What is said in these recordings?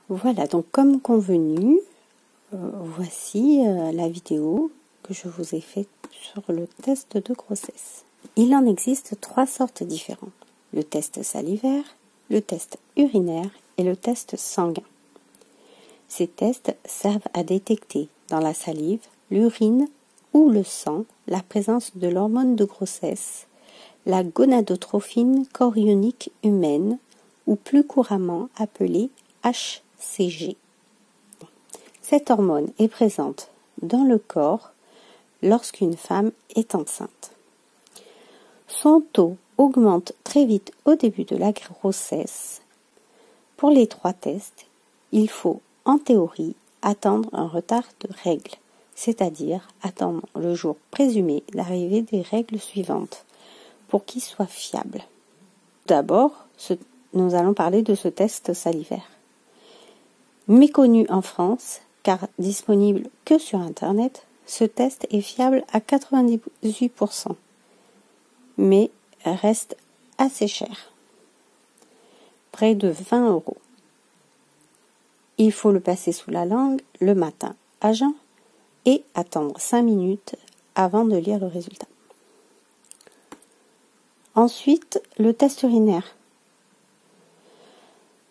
Voilà, donc comme convenu, voici la vidéo que je vous ai faite sur le test de grossesse. Il en existe 3 sortes différentes. Le test salivaire, le test urinaire et le test sanguin. Ces tests servent à détecter dans la salive, l'urine ou le sang la présence de l'hormone de grossesse, la gonadotrophine chorionique humaine, ou plus couramment appelée HCG. Cette hormone est présente dans le corps lorsqu'une femme est enceinte. Son taux augmente très vite au début de la grossesse. Pour les 3 tests, il faut en théorie attendre un retard de règles, c'est-à-dire attendre le jour présumé d'arrivée des règles suivantes pour qu'il soit fiable. D'abord, nous allons parler de ce test salivaire. Méconnu en France, car disponible que sur Internet, ce test est fiable à 98%, mais reste assez cher, près de 20 €. Il faut le passer sous la langue le matin à jeun et attendre 5 minutes avant de lire le résultat. Ensuite, le test urinaire.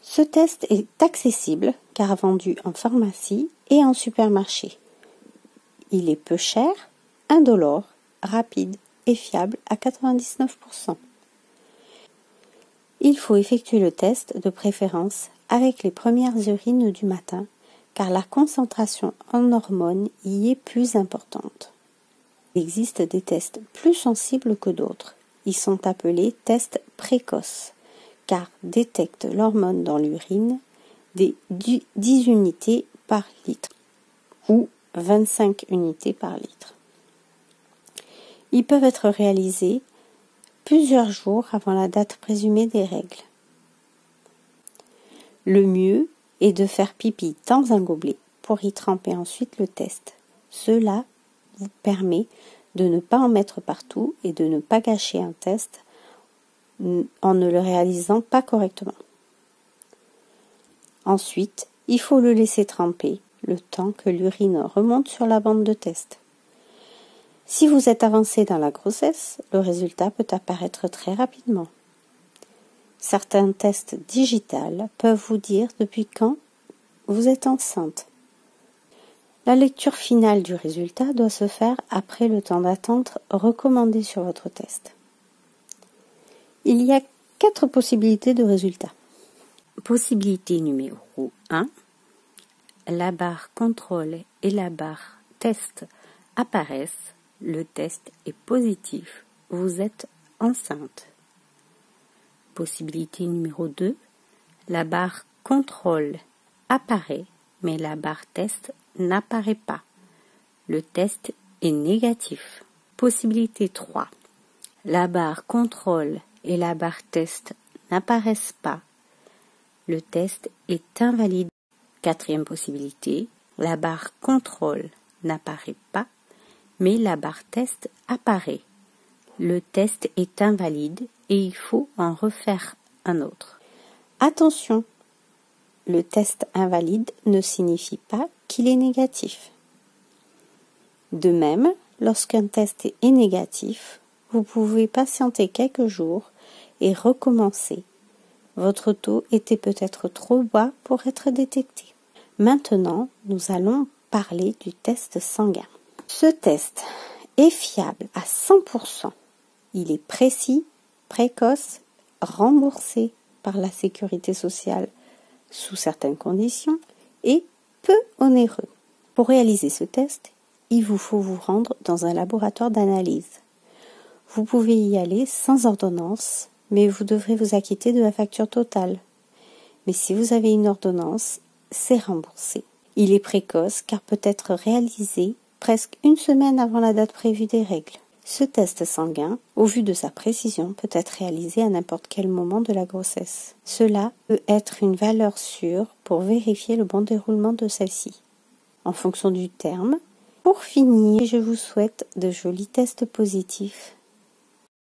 Ce test est accessible car vendu en pharmacie et en supermarché. Il est peu cher, indolore, rapide et fiable à 99%. Il faut effectuer le test de préférence avec les premières urines du matin car la concentration en hormones y est plus importante. Il existe des tests plus sensibles que d'autres. Ils sont appelés tests précoces car détectent l'hormone dans l'urine des 10 unités par litre ou 25 unités par litre. Ils peuvent être réalisés plusieurs jours avant la date présumée des règles. Le mieux est de faire pipi dans un gobelet pour y tremper ensuite le test. Cela vous permet de ne pas en mettre partout et de ne pas gâcher un test en ne le réalisant pas correctement. Ensuite, il faut le laisser tremper le temps que l'urine remonte sur la bande de test. Si vous êtes avancé dans la grossesse, le résultat peut apparaître très rapidement. Certains tests digitales peuvent vous dire depuis quand vous êtes enceinte. La lecture finale du résultat doit se faire après le temps d'attente recommandé sur votre test. Il y a 4 possibilités de résultats. Possibilité numéro 1, la barre contrôle et la barre test apparaissent, le test est positif, vous êtes enceinte. Possibilité numéro 2, la barre contrôle apparaît, mais la barre test n'apparaît pas. Le test est négatif. Possibilité 3, la barre contrôle et la barre test n'apparaissent pas. Le test est invalide. 4e possibilité, la barre contrôle n'apparaît pas, mais la barre test apparaît. Le test est invalide et il faut en refaire un autre. Attention, le test invalide ne signifie pas qu'il est négatif. De même, lorsqu'un test est négatif, vous pouvez patienter quelques jours et recommencer. Votre taux était peut-être trop bas pour être détecté. Maintenant, nous allons parler du test sanguin. Ce test est fiable à 100%. Il est précis, précoce, remboursé par la sécurité sociale sous certaines conditions et peu onéreux. Pour réaliser ce test, il vous faut vous rendre dans un laboratoire d'analyse. Vous pouvez y aller sans ordonnance, mais vous devrez vous acquitter de la facture totale. Mais si vous avez une ordonnance, c'est remboursé. Il est précoce car peut être réalisé presque 1 semaine avant la date prévue des règles. Ce test sanguin, au vu de sa précision, peut être réalisé à n'importe quel moment de la grossesse. Cela peut être une valeur sûre pour vérifier le bon déroulement de celle-ci. En fonction du terme, pour finir, je vous souhaite de jolis tests positifs.